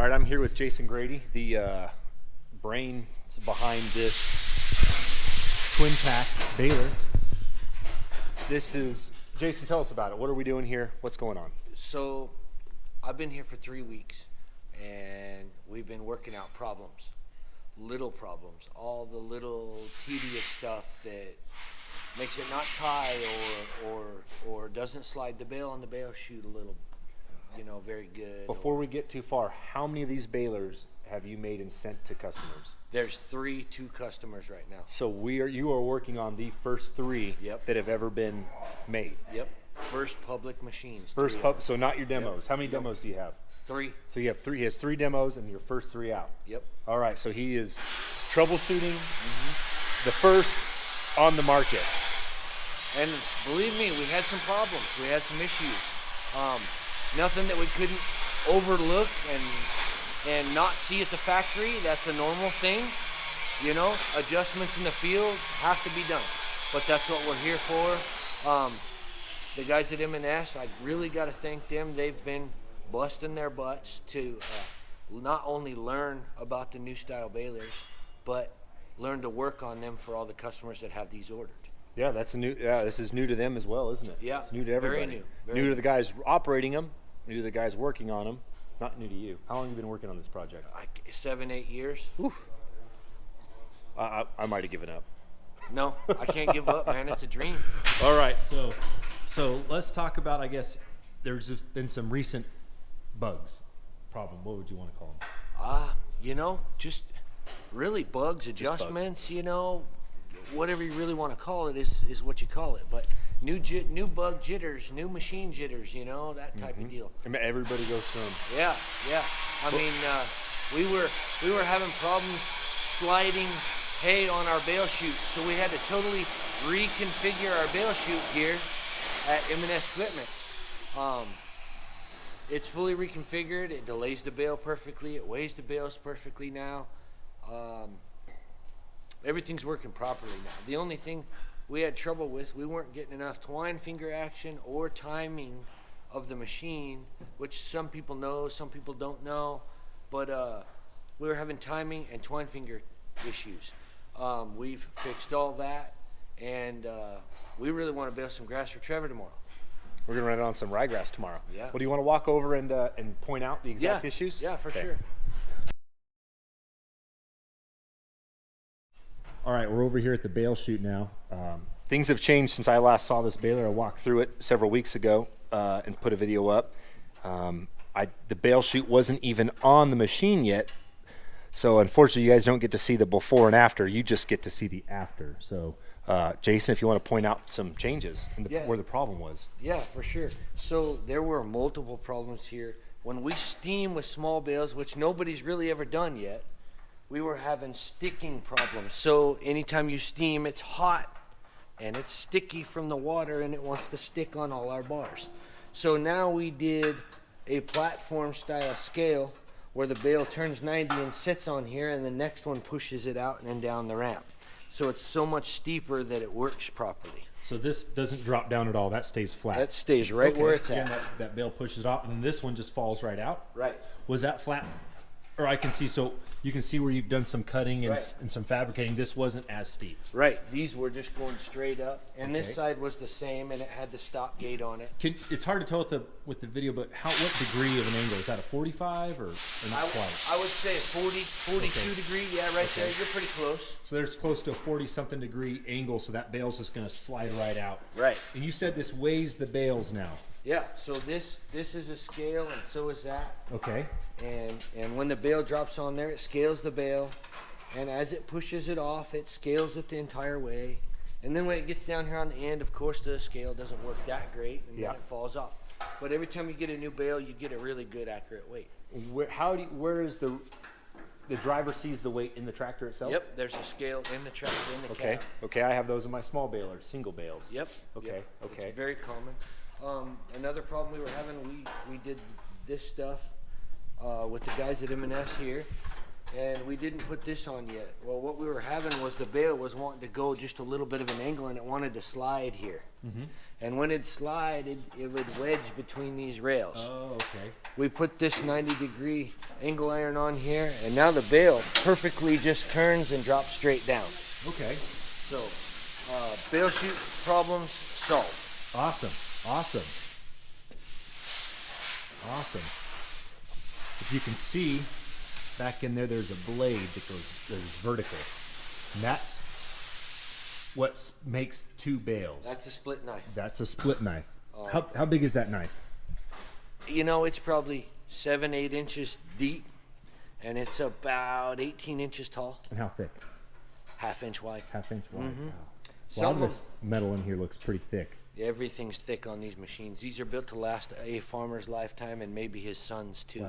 All right, I'm here with Jason Grady, the brains behind this twin pack baler. This is, Jason, tell us about it. What are we doing here? What's going on? So I've been here for 3 weeks and we've been working out problems, little problems, all the little tedious stuff that makes it not tie or doesn't slide the bale on the bale chute a little, very good. Before we get too far, how many of these balers have you made and sent to customers? There's 3 to customers right now. So you are working on the first 3 Yep. that have ever been made. Yep. First public machines. So not your demos. Yep. How many demos do you have? 3. So you have 3. He has 3 demos and your first 3 out. Yep. All right. So he is troubleshooting the first on the market. And believe me, we had some problems. We had some issues. Nothing that we couldn't overlook and not see at the factory. That's a normal thing. Adjustments in the field have to be done. But that's what we're here for. The guys at M&S, I really got to thank them. They've been busting their butts to not only learn about the new style balers, but learn to work on them for all the customers that have these ordered. Yeah, that's this is new to them as well, isn't it? Yeah, it's new to everybody. Very new. New to the guys operating them, new to the guys working on them, not new to you. How long have you been working on this project? 7-8 years. Oof. I might have given up. No, I can't give up, man. It's a dream. All right, so let's talk about, I guess, there's been some recent bugs, problem. What would you want to call them? Just really bugs, adjustments, whatever you really want to call it is what you call it. But new bug jitters, new machine jitters, that type of deal. I mean, everybody goes through them. Yeah. I mean, we were having problems sliding hay on our bale chute, so we had to totally reconfigure our bale chute here at M&S Equipment. It's fully reconfigured. It delays the bale perfectly. It weighs the bales perfectly now. Everything's working properly now. The only thing we had trouble with, we weren't getting enough twine finger action or timing of the machine, which some people know, some people don't know, but we were having timing and twine finger issues. We've fixed all that, and we really want to bale some grass for Trevor tomorrow. We're going to run it on some ryegrass tomorrow. Yeah. Well, do you want to walk over and point out the exact issues? Yeah, for Okay. sure. All right, we're over here at the bale chute now. Things have changed since I last saw this baler. I walked through it several weeks ago and put a video up. The bale chute wasn't even on the machine yet, so unfortunately you guys don't get to see the before and after. You just get to see the after. So Jason, if you want to point out some changes in where the problem was. Yeah, for sure. So there were multiple problems here. When we steam with small bales, which nobody's really ever done yet, we were having sticking problems. So anytime you steam, it's hot and it's sticky from the water and it wants to stick on all our bars. So now we did a platform style scale where the bale turns 90 and sits on here, and the next one pushes it out and then down the ramp. So it's so much steeper that it works properly. So this doesn't drop down at all. That stays flat. That stays right where it's Again, at. that bale pushes it off, and then this one just falls right out. Right. Was that flat? Or I can see, so you can see where you've done some cutting and, Right. and some fabricating. This wasn't as steep. Right. These were just going straight up, and Okay. this side was the same, and it had the stop gate on it. It's hard to tell with the video, but what degree of an angle? Is that a 45 or not quite? I would say 42 degree. Yeah, right there. You're pretty close. So there's close to a 40-something degree angle, so that bale's just going to slide right out. Right. And you said this weighs the bales now. Yeah. So this is a scale, and so is that. Okay. And when the bale drops on there, it scales the bale, and as it pushes it off, it scales it the entire way. And then when it gets down here on the end, of course, the scale doesn't work that great, and then it falls off. But every time you get a new bale, you get a really good, accurate weight. Where is the driver sees the weight in the tractor itself? Yep, there's a scale in the tractor, in the cab. Okay, I have those in my small balers, single bales. Yep. Okay, Yep. okay. It's very common. Another problem we were having, we did this stuff with the guys at M&S here. and we didn't put this on yet. Well, what we were having was the bale was wanting to go just a little bit of an angle, and it wanted to slide here. And when it slide, it would wedge between these rails. Oh, okay. We put this 90-degree angle iron on here, and now the bale perfectly just turns and drops straight down. Okay. So, bale chute problems solved. Awesome. Awesome. Awesome. If you can see, back in there, there's a blade that goes vertical. And that's what makes two bales. That's a split knife. That's a split knife. How big is that knife? You know, it's probably 7-8 inches deep, and it's about 18 inches tall. And how thick? Half-inch wide. Half-inch wide. Wow. A lot of this metal in here looks pretty thick. Everything's thick on these machines. These are built to last a farmer's lifetime and maybe his son's too.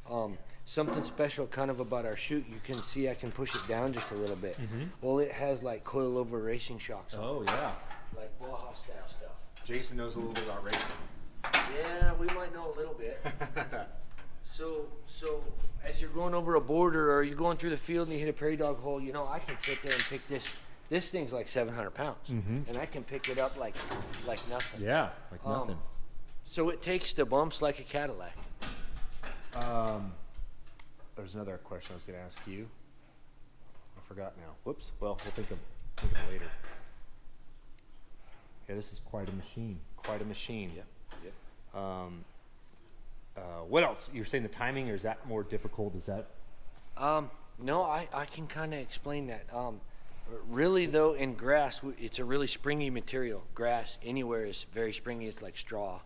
Wow. Something special kind of about our chute, you can see I can push it down just a little bit. Well, it has like coilover racing shocks on Oh, yeah. it, like Baja style stuff. Jason knows a little bit about racing. Yeah, we might know a little bit. So as you're going over a border or you're going through the field and you hit a prairie dog hole, you know, I can sit there and pick this. This thing's like 700 pounds, and I can pick it up like nothing. Yeah, like nothing. So it takes the bumps like a Cadillac. There's another question I was going to ask you. I forgot now. Whoops. Well, we'll think of it later. Yeah, this is quite a machine. Quite a machine. Yep. What else? You're saying the timing, or is that more difficult? Is that? No, I can kind of explain that. Really, though, in grass, it's a really springy material. Grass anywhere is very springy. It's like straw,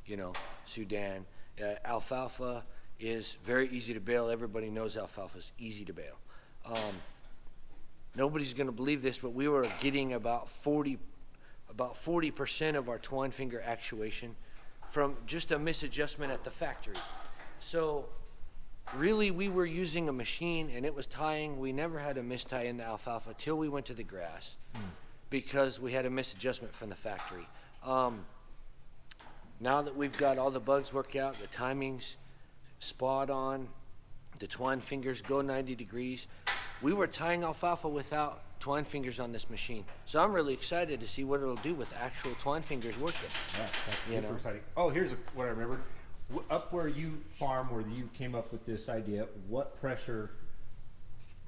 you know, Sudan. Alfalfa is very easy to bale. Everybody knows alfalfa is easy to bale. Nobody's going to believe this, but we were getting about 40% of our twine finger actuation from just a misadjustment at the factory. So really, we were using a machine and it was tying. We never had a mistie in the alfalfa till we went to the grass because we had a misadjustment from the factory. Now that we've got all the bugs worked out, the timing's spot on, the twine fingers go 90 degrees. We were tying alfalfa without twine fingers on this machine. So I'm really excited to see what it'll do with actual twine fingers working. Yeah, that's super exciting. Oh, here's what I remember. Up where you farm, where you came up with this idea, what pressure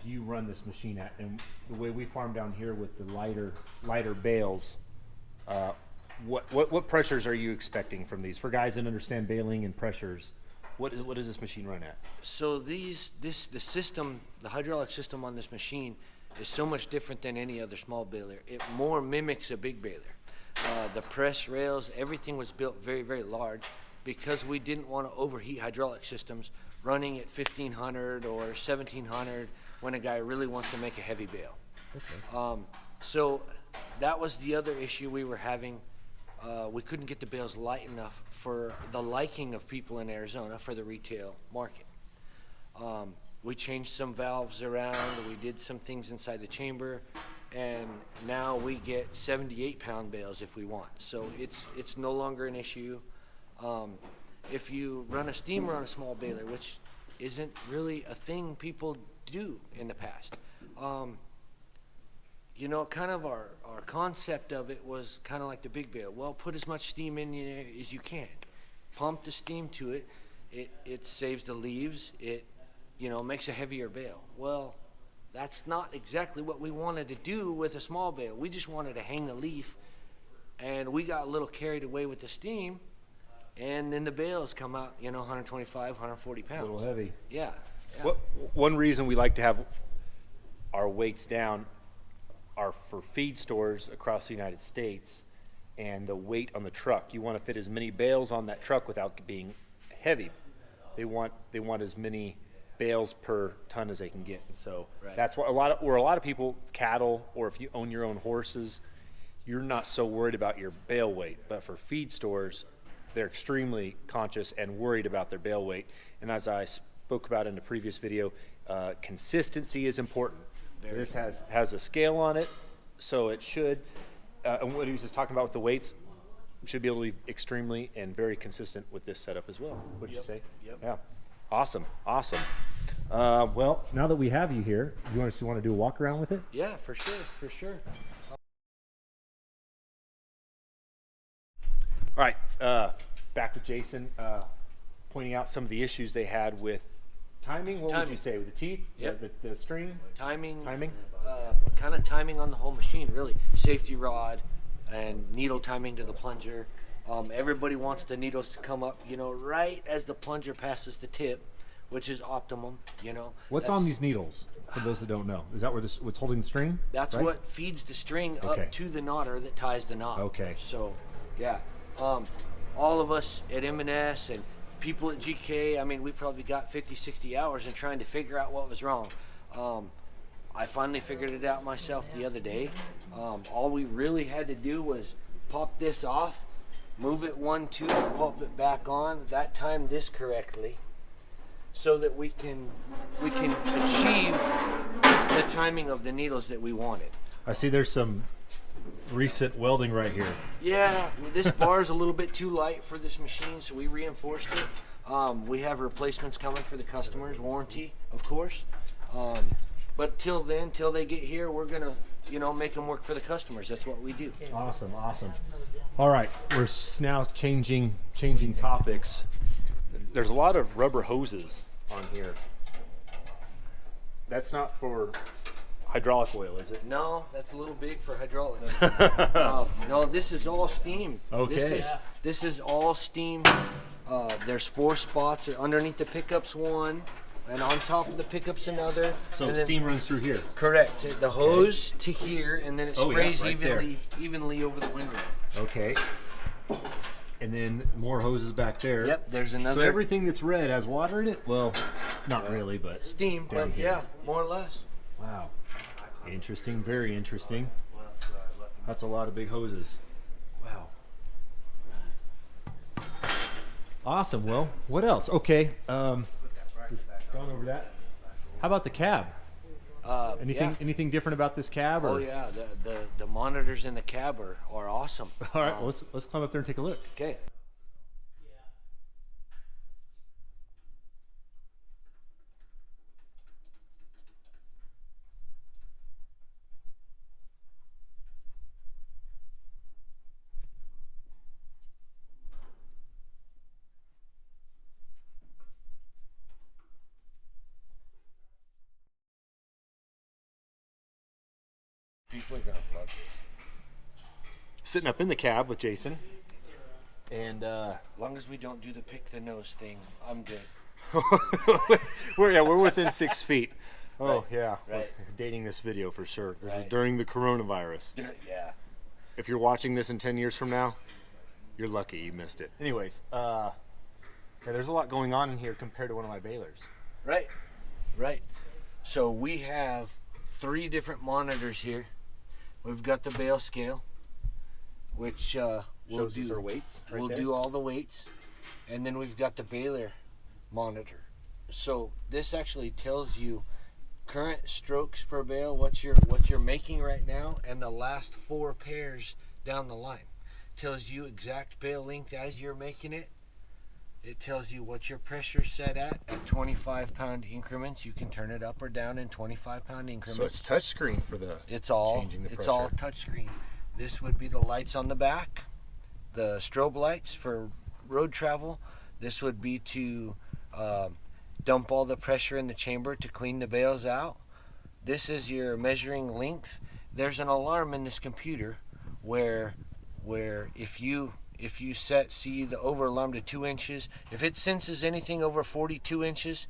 do you run this machine at? And the way we farm down here with the lighter bales, what pressures are you expecting from these? For guys that understand baling and pressures, what does this machine run at? So the system, the hydraulic system on this machine is so much different than any other small baler. It more mimics a big baler. The press rails, everything was built very, very large because we didn't want to overheat hydraulic systems running at 1500 or 1700 when a guy really wants to make a heavy bale. Okay. So that was the other issue we were having. We couldn't get the bales light enough for the liking of people in Arizona for the retail market. We changed some valves around, we did some things inside the chamber, and now we get 78-pound bales if we want. So it's no longer an issue. If you run a steamer on a small baler, which isn't really a thing people do in the past, you know, kind of our concept of it was kind of like the big bale. Well, put as much steam in there as you can. Pump the steam to it. It saves the leaves. It, you know, makes a heavier bale. Well, that's not exactly what we wanted to do with a small bale. We just wanted to hang the leaf, and we got a little carried away with the steam, and then the bales come out, you know, 125, 140 pounds. A little heavy. Yeah. One reason we like to have our weights down are for feed stores across the United States and the weight on the truck. You want to fit as many bales on that truck without being heavy. They want as many bales per ton as they can get. And so that's why a lot of people, cattle, or if you own your own horses, you're not so worried about your bale weight. But for feed stores, they're extremely conscious and worried about their bale weight. And as I spoke about in the previous video, consistency is important. This has a scale on it, so it should, and what he was just talking about with the weights, should be able to be extremely and very consistent with this setup as well. What'd you say? Yep. Yeah. Awesome. Well, now that we have you here, you want to do a walk around with it? Yeah, for sure. All right, back with Jason, pointing out some of the issues they had with timing. What would you say, with the teeth? Yep. The string? Timing. Timing? Kind of timing on the whole machine, really. Safety rod and needle timing to the plunger. Everybody wants the needles to come up, right as the plunger passes the tip, which is optimum, What's on these needles, for those that don't know? Is that what's holding the string? That's right? what feeds the string up to the knotter that ties the knot. Okay. So, yeah. All of us at M&S and people at GK, I mean, we probably got 50, 60 hours in trying to figure out what was wrong. I finally figured it out myself the other day. All we really had to do was pop this off, move it one tooth, pop it back on, that time this correctly, so that we can achieve the timing of the needles that we wanted. I see there's some recent welding right here. Yeah, this bar is a little bit too light for this machine, so we reinforced it. We have replacements coming for the customers, warranty, of course. But till then, till they get here, we're gonna, make them work for the customers. That's what we do. Awesome. All right, we're now changing topics. There's a lot of rubber hoses on here. That's not for hydraulic oil, is it? No, that's a little big for hydraulics. No, this is all steam. Okay. This is all steam. There's 4 spots underneath the pickups, one, and on top of the pickups another. So steam runs through here. Correct. The hose to here, and then it sprays right evenly over the window. Okay. And then more hoses back there. Yep, there's another. So everything that's red has water in it? Well, not really, but steam, down but here. yeah, more or less. Wow. Interesting, very interesting. That's a lot of big hoses. Wow. Awesome. Well, what else? Okay. We've gone over that. How about the cab? Anything different about this cab? Or? Oh yeah, the monitors in the cab are awesome. All right, let's climb up there and take a look. Okay. People are gonna plug this. Sitting up in the cab with Jason. And As long as we don't do the pick the nose thing, I'm good. we're within 6 feet. Oh, Right. yeah. Right. We're dating this video for sure. This is Right. during the coronavirus. Yeah. If you're watching this in 10 years from now, you're lucky you missed it. Anyways, there's a lot going on in here compared to one of my balers. Right. So we have 3 different monitors here. We've got the Bale scale, which will Shows us our weights right we'll there. do all the weights, and then we've got the baler monitor. So this actually tells you current strokes per bale, what you're making right now, and the last 4 pairs down the line. Tells you exact bale length as you're making it. It tells you what your pressure's set at 25-pound increments. You can turn it up or down in 25-pound increments. So it's touchscreen for the It's all changing the it's all pressure. touchscreen. This would be the lights on the back, the strobe lights for road travel. This would be to dump all the pressure in the chamber to clean the bales out. This is your measuring length. There's an alarm in this computer where if you set the over alarm to 2 inches, if it senses anything over 42 inches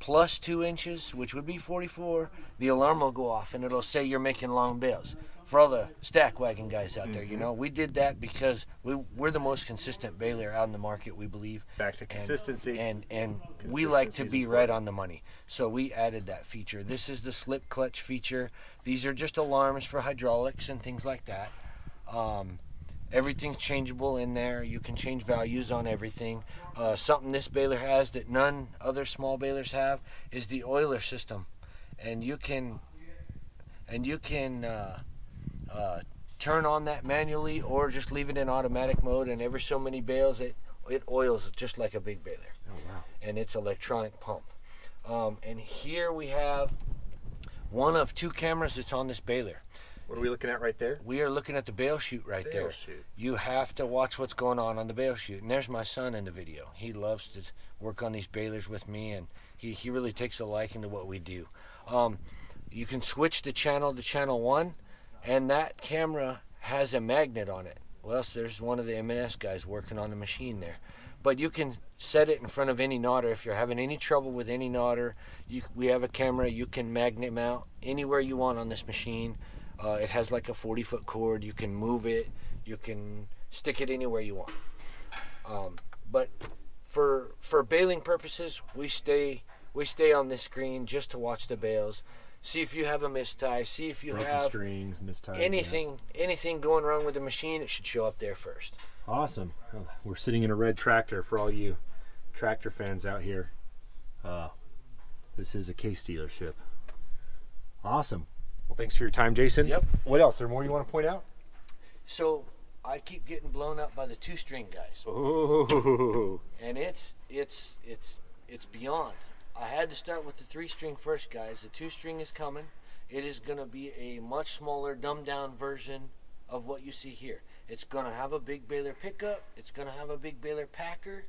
plus 2 inches, which would be 44, the alarm will go off and it'll say you're making long bales. For all the stack wagon guys out there, we did that because we're the most consistent baler out in the market, we believe. Back to consistency. And we like to be right on the money. So we added that feature. This is the slip clutch feature. These are just alarms for hydraulics and things like that. Everything's changeable in there. You can change values on everything. Something this baler has that none other small balers have is the oiler system, and you can turn on that manually or just leave it in automatic mode. And every so many bales, it oils just like a big baler. Oh wow! And it's electronic pump. And here we have one of 2 cameras that's on this baler. What are we looking at right there? We are looking at the bale chute right there. Chute. You have to watch what's going on the bale chute. And there's my son in the video. He loves to work on these balers with me, and he really takes a liking to what we do. You can switch the channel to channel 1, and that camera has a magnet on it. Well, so there's one of the M&S guys working on the machine there. But you can set it in front of any knotter. If you're having any trouble with any knotter, we have a camera. You can magnet mount anywhere you want on this machine. It has like a 40-foot cord. You can move it. You can stick it anywhere you want. But for baling purposes, we stay on this screen just to watch the bales. See if you have a mistie. See if you Broken have strings, misties, anything going wrong with the machine. It should show up there first. Awesome. Well, we're sitting in a red tractor for all you tractor fans out here. This is a Case dealership. Awesome. Well, thanks for your time, Jason. Yep. What else? Is there more you want to point out? So I keep getting blown up by the 2-string guys. Oh. And it's beyond. I had to start with the 3-string first, guys. The 2-string is coming. It is going to be a much smaller, dumbed down version of what you see here. It's going to have a big baler pickup. It's going to have a big baler packer.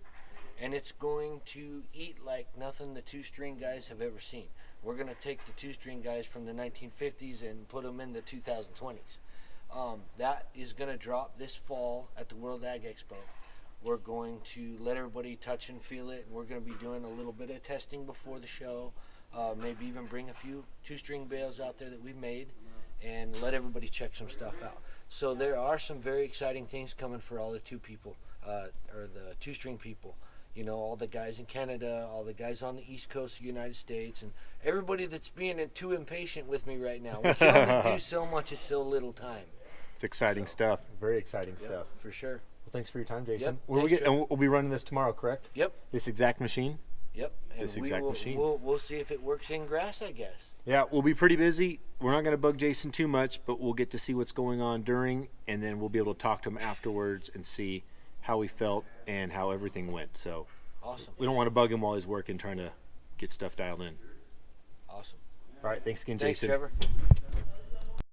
And it's going to eat like nothing the 2-string guys have ever seen. We're going to take the 2-string guys from the 1950s and put them in the 2020s. That is going to drop this fall at the World Ag Expo. We're going to let everybody touch and feel it. We're going to be doing a little bit of testing before the show. Maybe even bring a few 2-string bales out there that we made and let everybody check some stuff out. So there are some very exciting things coming for all the 2-string people. You know, all the guys in Canada, all the guys on the East Coast of the United States, and everybody that's being too impatient with me right now. We can only do so much in so little time. It's exciting stuff. Very exciting stuff. For sure. Well, thanks for your time, Jason. Yep, And we'll be running this tomorrow, correct? Yep. This exact machine? Yep. And This exact machine. We'll see if it works in grass, I guess. Yeah, we'll be pretty busy. We're not going to bug Jason too much, but we'll get to see what's going on during, and then we'll be able to talk to him afterwards and see how he felt and how everything went. So awesome. We don't want to bug him while he's working, trying to get stuff dialed in. Awesome. All right, thanks again, Thanks, Jason. Trevor.